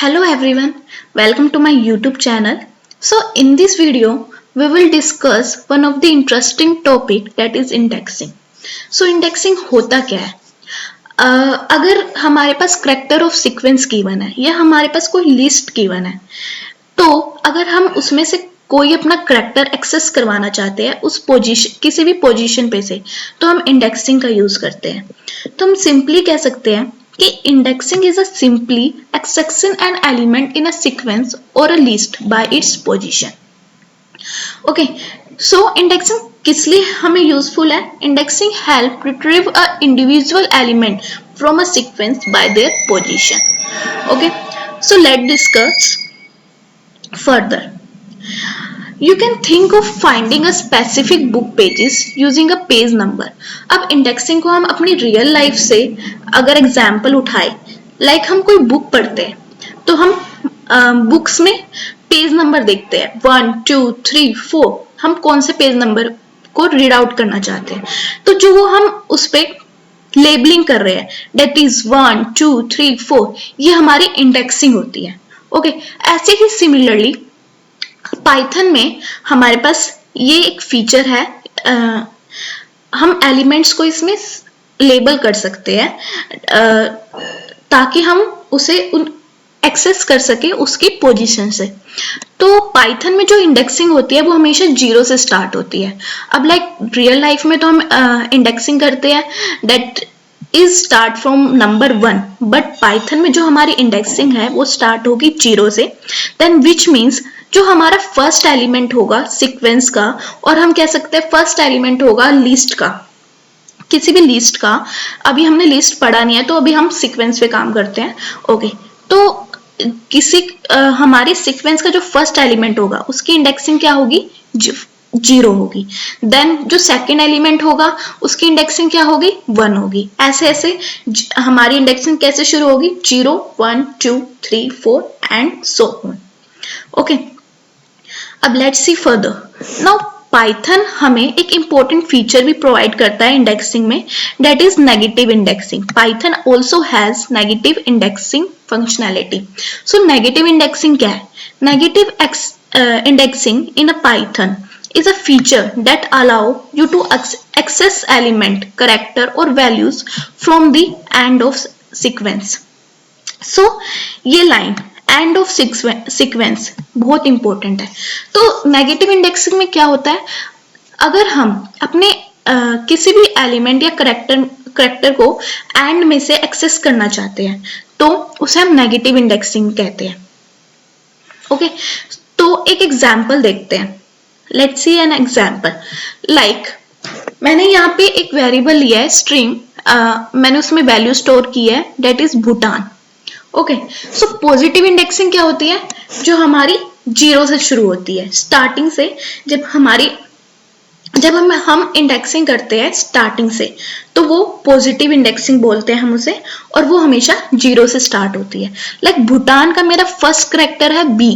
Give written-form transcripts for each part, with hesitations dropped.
Hello everyone, welcome to my YouTube channel. So in this video, we will discuss one of the interesting topic that is indexing. So indexing होता क्या है? अगर हमारे पास character of sequence given है या हमारे पास कोई list given है, तो अगर हम उसमें से कोई अपना करेक्टर एक्सेस करवाना चाहते हैं उस पोजीशन किसी भी पोजीशन पे से, तो हम इंडेक्सिंग का यूज करते हैं. तो हम सिंपली कह सकते हैं कि indexing is a simply accessing an element in a sequence और a list by its position. Okay, so indexing किस लिए हमें यूजफुल है? Indexing help retrieve a individual element from a sequence by their position. Okay, so let discuss further. You can think of finding a specific book pages using a page number. अब indexing को हम अपनी real life से अगर example उठाए, like हम कोई book पढ़ते हैं तो हम बुक्स में पेज नंबर देखते हैं 1, 2, 3, 4. हम कौन से पेज नंबर को रीड आउट करना चाहते हैं, तो जो वो हम उस पे लेबलिंग कर रहे हैं, डेट इज 1, 2, 3, 4, ये हमारी इंडेक्सिंग होती है. ओके, ऐसे ही सिमिलरली पाइथन में हमारे पास ये एक फीचर है, हम एलिमेंट्स को इसमें लेबल कर सकते हैं ताकि हम उसे एक्सेस कर सके उसकी पोजीशन से. तो पाइथन में जो इंडेक्सिंग होती है वो हमेशा 0 से स्टार्ट होती है. अब लाइक रियल लाइफ में तो हम इंडेक्सिंग करते हैं that is start from number 1, but Python में जो हमारी इंडेक्सिंग है वो स्टार्ट होगी 0 से. देन विच मीन्स जो हमारा फर्स्ट एलिमेंट होगा सीक्वेंस का, और हम कह सकते हैं फर्स्ट एलिमेंट होगा लिस्ट का, किसी भी लिस्ट का. अभी हमने लिस्ट पढ़ा नहीं है तो अभी हम सीक्वेंस पे काम करते हैं. ओके, तो किसी हमारे सीक्वेंस का जो फर्स्ट एलिमेंट होगा उसकी इंडेक्सिंग क्या होगी? 0 होगी. देन जो सेकेंड एलिमेंट होगा उसकी इंडेक्सिंग क्या होगी? 1 होगी. ऐसे ऐसे हमारी इंडेक्सिंग कैसे शुरू होगी? 0, 1, 2, 3, 4 एंड सो ऑन. ओके, अब let's see further. Now Python हमें एक इंपॉर्टेंट फीचर भी प्रोवाइड करता है इंडेक्सिंग में, that is negative indexing. Python also has negative indexing functionality. So negative indexing क्या है? Negative indexing in a Python is a feature that allow you to access element, character or values from the end of sequence. So ये line end of sequence बहुत important है. तो negative indexing में क्या होता है? अगर हम अपने किसी भी एलिमेंट या करेक्टर को एंड में से एक्सेस करना चाहते हैं तो उसे हम नेगेटिव इंडेक्सिंग कहते हैं. ओके, तो एक एग्जाम्पल देखते हैं. Let's see an example. Like मैंने यहाँ पे एक वेरिएबल लिया है स्ट्रिंग, मैंने उसमें वैल्यू स्टोर की है that is Bhutan. Okay, so positive indexing क्या होती है? जो हमारी 0 से शुरू होती है, स्टार्टिंग से. जब हम इंडेक्सिंग करते हैं स्टार्टिंग से तो वो पॉजिटिव इंडेक्सिंग बोलते हैं हम उसे, और वो हमेशा 0 से स्टार्ट होती है. लाइक भूटान का मेरा फर्स्ट करेक्टर है B,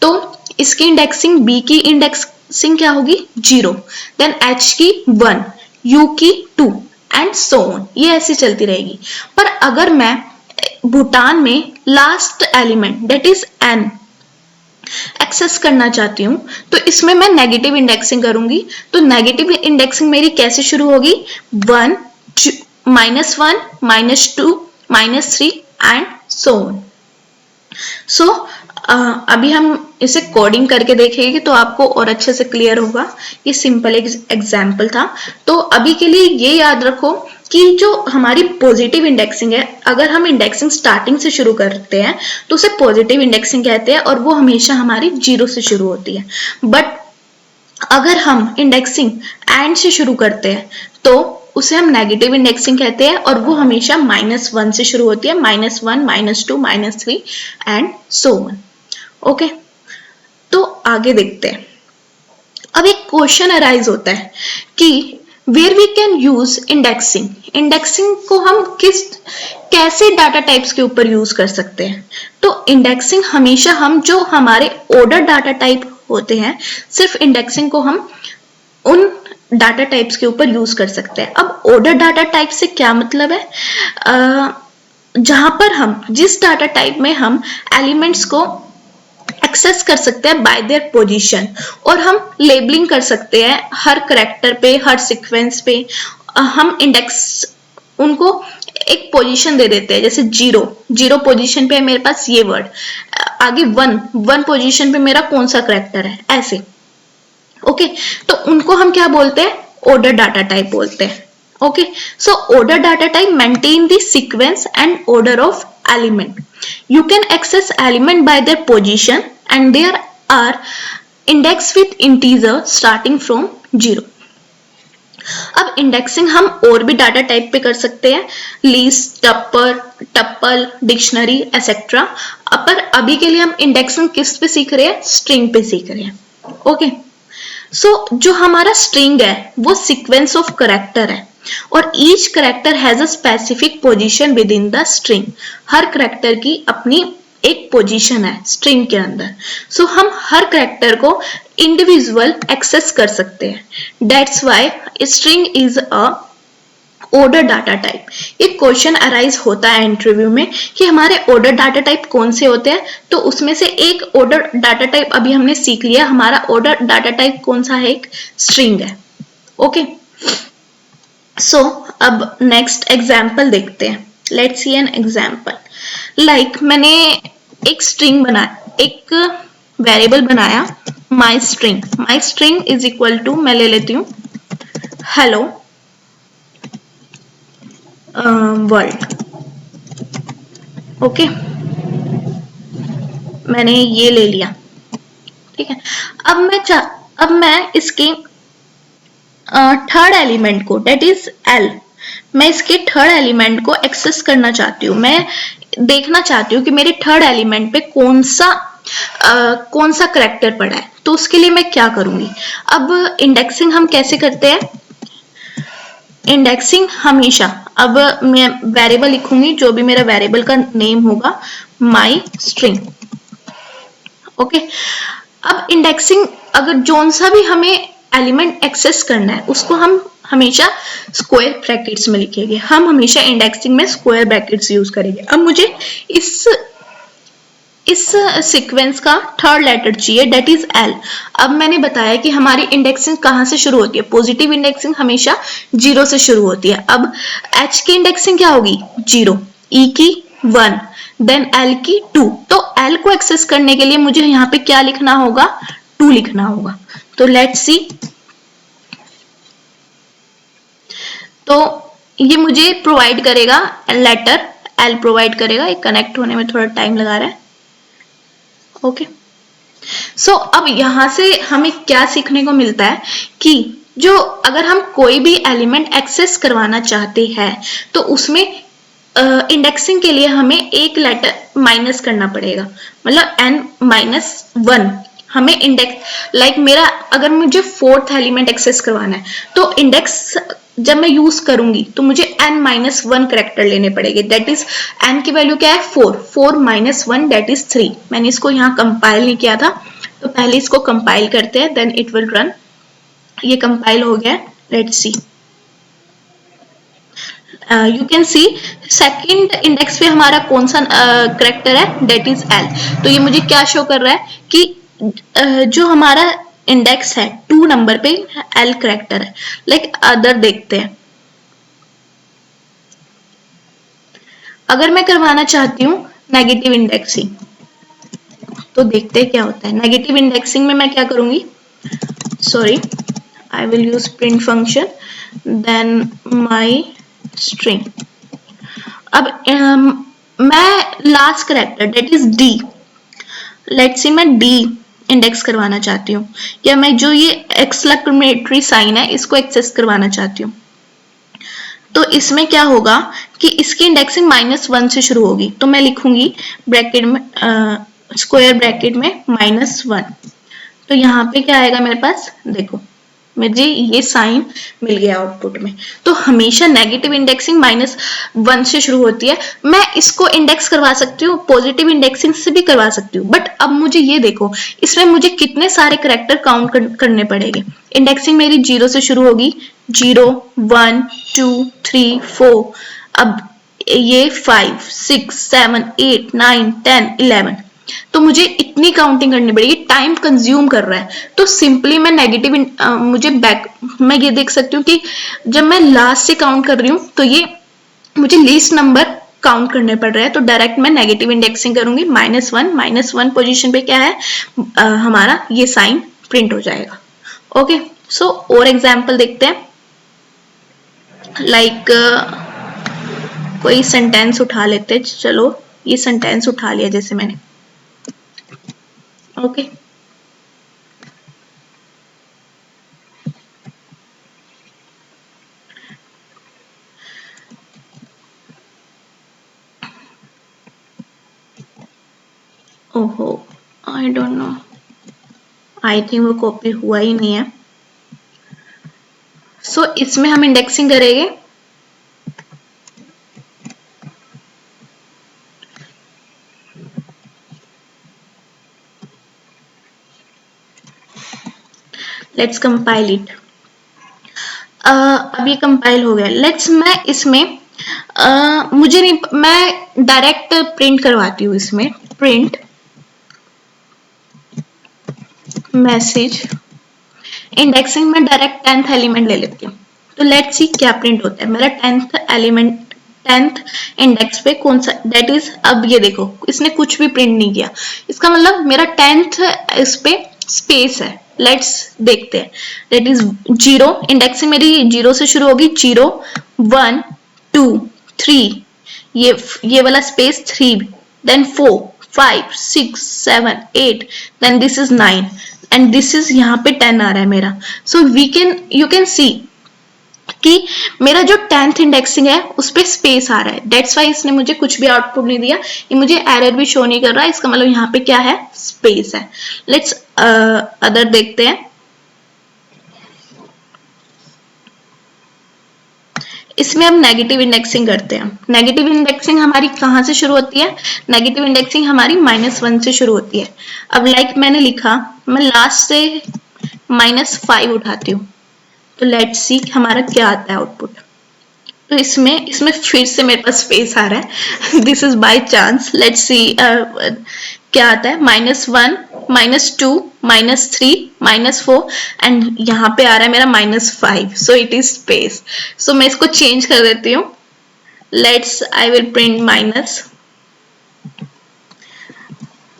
तो इसकी इंडेक्सिंग B की इंडेक्सिंग क्या होगी? 0. देन H की 1, U की 2 एंड सो ऑन. ये ऐसी चलती रहेगी. पर अगर मैं भूटान में last element that is N access करना चाहती हूँ तो इसमें मैं नेगेटिव इंडेक्सिंग करूंगी. तो नेगेटिव इंडेक्सिंग मेरी कैसे शुरू होगी? 1, -1, -2, -3 एंड सो ऑन. सो अभी हम इसे कोडिंग करके देखेंगे तो आपको और अच्छे से क्लियर होगा. ये सिंपल एग्जाम्पल था. तो अभी के लिए ये याद रखो कि जो हमारी पॉजिटिव इंडेक्सिंग है, अगर हम इंडेक्सिंग स्टार्टिंग से शुरू करते हैं तो उसे पॉजिटिव इंडेक्सिंग कहते हैं और वो हमेशा हमारी 0 से शुरू होती है. बट अगर हम इंडेक्सिंग एंड से शुरू करते हैं तो उसे हम नेगेटिव इंडेक्सिंग कहते हैं और वो हमेशा -1 से शुरू होती है. -1, -2, -3 एंड सो ऑन. ओके, तो आगे देखते हैं. अब एक क्वेश्चन अराइज होता है कि where we can use indexing. Indexing को हम कैसे डाटा टाइप्स के ऊपर यूज कर सकते हैं? तो इंडेक्सिंग हमेशा हम जो हमारे ऑर्डर डाटा टाइप होते हैं, सिर्फ इंडेक्सिंग को हम उन डाटा टाइप्स के ऊपर यूज कर सकते हैं. अब ऑर्डर डाटा टाइप से क्या मतलब है? जहां पर हम जिस डाटा टाइप में हम एलिमेंट्स को एक्सेस कर सकते हैं बाय देयर पोजीशन, और हम लेबलिंग कर सकते हैं हर करैक्टर पे, हर सीक्वेंस पे हम इंडेक्स उनको एक पोजीशन दे देते हैं। जैसे जीरो पोजीशन पे है मेरे पास ये वर्ड, आगे वन पोजीशन पे मेरा कौन सा करैक्टर है, ऐसे। ओके, तो उनको हम क्या बोलते हैं, ऑर्डर डाटा टाइप बोलते हैं। Okay, so order data type maintain the sequence and order of element. You can access element by their position and there are index with integer starting from 0. अब indexing हम और भी data type पे कर सकते हैं, लिस्ट, टप्पल, dictionary etcetera. पर अभी के लिए हम इंडेक्सिंग किस पे सीख रहे हैं, स्ट्रिंग पे सीख रहे हैं। ओके, सो जो हमारा स्ट्रिंग है वो सीक्वेंस ऑफ करैक्टर है और each character has a specific position with in the string. Her character की अपनी एक पोजीशन है स्ट्रिंग के अंदर। सो हम हर करैक्टर को इंडिविजुअल एक्सेस कर सकते हैं। That's why string is a order data type. एक क्वेश्चन अराइज होता है इंटरव्यू में कि हमारे ऑर्डर डाटा टाइप कौन से होते हैं, तो उसमें से एक ऑर्डर डाटा टाइप अभी हमने सीख लिया। हमारा ऑर्डर डाटा टाइप कौन सा है, एक स्ट्रिंग है। ओके, सो अब नेक्स्ट एग्जाम्पल देखते हैं। Let's see an example. Like मैंने एक स्ट्रिंग बनाया, एक वेरिएबल बनाया my string is equal to, मैं ले लेती हूँ हेलो वर्ल्ड। ओके, मैंने ये ले लिया, ठीक है। अब मैं इसके थर्ड एलिमेंट को, दैट इज एल, मैं इसके थर्ड एलिमेंट को एक्सेस करना चाहती हूँ। मैं देखना चाहती हूँ कि मेरे थर्ड एलिमेंट पे कौन सा करैक्टर पड़ा है। तो उसके लिए मैं क्या करूंगी, अब इंडेक्सिंग हम कैसे करते हैं। इंडेक्सिंग हमेशा, अब मैं वेरिएबल लिखूंगी, जो भी मेरा वेरिएबल का नेम होगा माई स्ट्रिंग। ओके, अब इंडेक्सिंग अगर जोन सा भी हमें एलिमेंट एक्सेस करना है उसको हम हमेशा स्क्वायर ब्रैकेट्स में लिखेंगे। हम हमेशा इंडेक्सिंग में स्क्वायर ब्रैकेट्स यूज करेंगे। अब मुझे इस सीक्वेंस का थर्ड लेटर चाहिए, दैट इज एल। अब मैंने बताया कि हमारी इंडेक्सिंग कहां से शुरू होती है, पॉजिटिव इंडेक्सिंग हमेशा 0 से शुरू होती है। अब एच की इंडेक्सिंग क्या होगी, 0, ई की 1, देन एल की 2। तो एल को एक्सेस करने के लिए मुझे यहाँ पे क्या लिखना होगा, 2 लिखना होगा। तो लेट्स सी, तो ये मुझे प्रोवाइड करेगा लेटर एल प्रोवाइड करेगा। एक कनेक्ट होने में थोड़ा टाइम लगा रहा है। ओके, सो अब यहां से हमें क्या सीखने को मिलता है कि जो अगर हम कोई भी एलिमेंट एक्सेस करवाना चाहते हैं तो उसमें इंडेक्सिंग के लिए हमें एक लेटर माइनस करना पड़ेगा, मतलब n-1 हमें इंडेक्स। लाइक मेरा अगर मुझे फोर्थ एलिमेंट एक्सेस करवाना है तो इंडेक्स जब मैं यूज करूंगी तो मुझे n-1 करैक्टर लेने पड़ेंगे। दैट इज n की वैल्यू क्या है, 4 माइनस 1 दैट इज 3। मैंने इसको यहाँ कंपाइल नहीं किया था, तो पहले इसको कंपाइल करते हैं, देन इट विल रन। ये कंपाइल हो गया, let's see. You can see second index पे हमारा कौन सा करैक्टर है, दैट इज एल। तो ये मुझे क्या शो कर रहा है कि जो हमारा इंडेक्स है 2 नंबर पे एल करैक्टर है। लाइक अदर देखते हैं, अगर मैं करवाना चाहती हूँ नेगेटिव इंडेक्सिंग तो देखते हैं क्या होता है। नेगेटिव इंडेक्सिंग में मैं क्या करूंगी, sorry, I will use print function then my string. अब मैं last character that is D, let's see मैं डी इंडेक्स करवाना चाहती हूँ, या मैं जो ये एक्सक्लेमेटरी साइन है इसको एक्सेस करवाना चाहती हूँ। तो इसमें क्या होगा कि इसकी इंडेक्सिंग -1 से शुरू होगी। तो मैं लिखूंगी ब्रैकेट में स्क्वायर ब्रैकेट में -1। तो यहाँ पे क्या आएगा मेरे पास, देखो मुझे ये साइन मिल गया आउटपुट में। तो हमेशा नेगेटिव इंडेक्सिंग -1 से शुरू होती है। मैं इसको इंडेक्स करवा सकती हूँ, पॉजिटिव इंडेक्सिंग से भी करवा सकती हूँ, बट अब मुझे ये देखो इसमें मुझे कितने सारे करैक्टर काउंट करने पड़ेंगे। इंडेक्सिंग मेरी 0 से शुरू होगी, 0, 1, 2, 3, 4। अब ये 5 6 7 8 9 10 11, तो मुझे इतनी काउंटिंग करनी पड़ेगी, टाइम कंज्यूम कर रहा है। तो सिंपली मैं नेगेटिव मुझे बैक मैं ये देख सकती हूँ कि जब मैं लास्ट से काउंट कर रही हूँ तो ये मुझे लीस्ट नंबर काउंट करने पड़ रहे हैं, तो डायरेक्ट मैं नेगेटिव इंडेक्सिंग करूंगी। -1 पोजीशन पे क्या है हमारा ये साइन प्रिंट हो जाएगा। ओके, सो और एग्जांपल देखते हैं। लाइक कोई सेंटेंस उठा लेते हैं, चलो ये सेंटेंस उठा लिया जैसे मैंने। ओके, ओहो I don't know, I think वो कॉपी हुआ ही नहीं है। सो इसमें हम इंडेक्सिंग करेंगे लेट्स कंपाइल इट। अब ये कंपाइल हो गया। लेट्स मैं इसमें मुझे नहीं, मैं डायरेक्ट प्रिंट करवाती हूँ इसमें। प्रिंट मैसेज इंडेक्सिंग में डायरेक्ट 10th एलिमेंट ले लेती हूँ। तो लेट्स सी क्या प्रिंट होता है मेरा 10th एलिमेंट 10th इंडेक्स पे कौन सा, दैट इज, अब ये देखो इसने कुछ भी प्रिंट नहीं किया, इसका मतलब मेरा 10th इस पे स्पेस है। लेट्स देखते हैं, दैट इज 0, इंडेक्सिंग मेरी 0 से शुरू होगी, 0 1 2 3, ये वाला space 3, then 4 5 6 7 8, then this is 9 and this is यहाँ पे 10 आ रहा है मेरा। सो यू कैन सी कि मेरा जो 10th इंडेक्सिंग है उस पे स्पेस आ रहा है, दैट्स वाई इसने मुझे कुछ भी आउटपुट नहीं दिया, ये मुझे एरर भी शो नहीं कर रहा है, इसका मतलब यहाँ पे क्या है, स्पेस है। लेट्स अदर देखते हैं। इसमें हम नेगेटिव इंडेक्सिंग करते हैं। नेगेटिव इंडेक्सिंग हमारी कहाँ से शुरू होती है, नेगेटिव इंडेक्सिंग हमारी -1 से शुरू होती है। अब लाइक मैंने लिखा, मैं लास्ट से -5 उठाती हूँ, तो लेट्स सी हमारा क्या आता है आउटपुट। तो इसमें फिर से मेरे पास स्पेस आ रहा है, this is by chance. Let's see क्या आता है, -1 -2 -3 -4 एंड यहाँ पे आ रहा है मेरा -5, सो इट इज स्पेस। सो मैं इसको चेंज कर देती हूँ। Let's I will print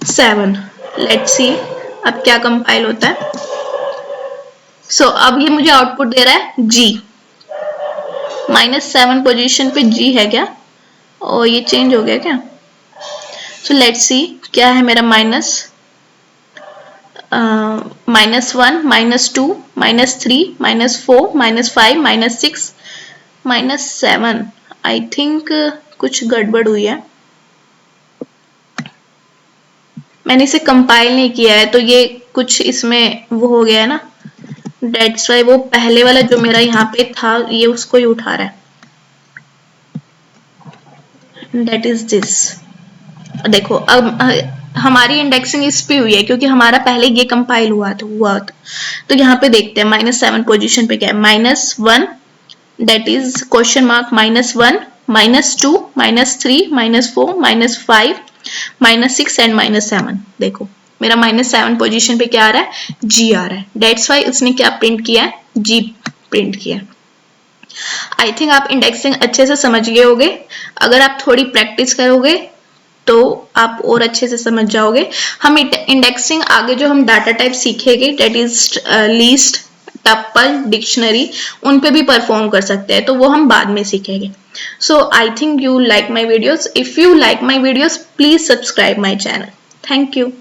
-7। Let's see अब क्या कंपाइल होता है। सो अब ये मुझे आउटपुट दे रहा है G, -7 पोजीशन पे G है क्या, और ये चेंज हो गया क्या। सो लेट्स सी क्या है मेरा -1 -2 -3 -4 -5 -6 -7। आई थिंक कुछ गड़बड़ हुई है, मैंने इसे कंपाइल नहीं किया है, तो ये कुछ इसमें वो हो गया है ना, डेट्स वाई वो पहले वाला जो मेरा यहाँ पे था ये उसको ही उठा रहा है, दैट इज दिस। देखो अब हमारी इंडेक्सिंग इस पे हुई है क्योंकि हमारा पहले ये कंपाइल हुआ था। तो यहाँ पे देखते हैं -7 पोजीशन पे क्या है, -1 that is question mark, -1 -2 -3 -4 -5 -6 and -7। देखो मेरा -7 पोजीशन पे क्या आ रहा है, G आ रहा है, दैट्स वाई उसने क्या प्रिंट किया है, G प्रिंट किया है। आई थिंक आप इंडेक्सिंग अच्छे से समझ गए होगे। अगर आप थोड़ी प्रैक्टिस करोगे तो आप और अच्छे से समझ जाओगे। हम इंडेक्सिंग आगे जो हम डाटा टाइप सीखेंगे, that is list, tuple, dictionary, उन पे भी परफॉर्म कर सकते हैं, तो वो हम बाद में सीखेंगे। So I think you like my videos. If you like my videos please subscribe my channel. Thank you.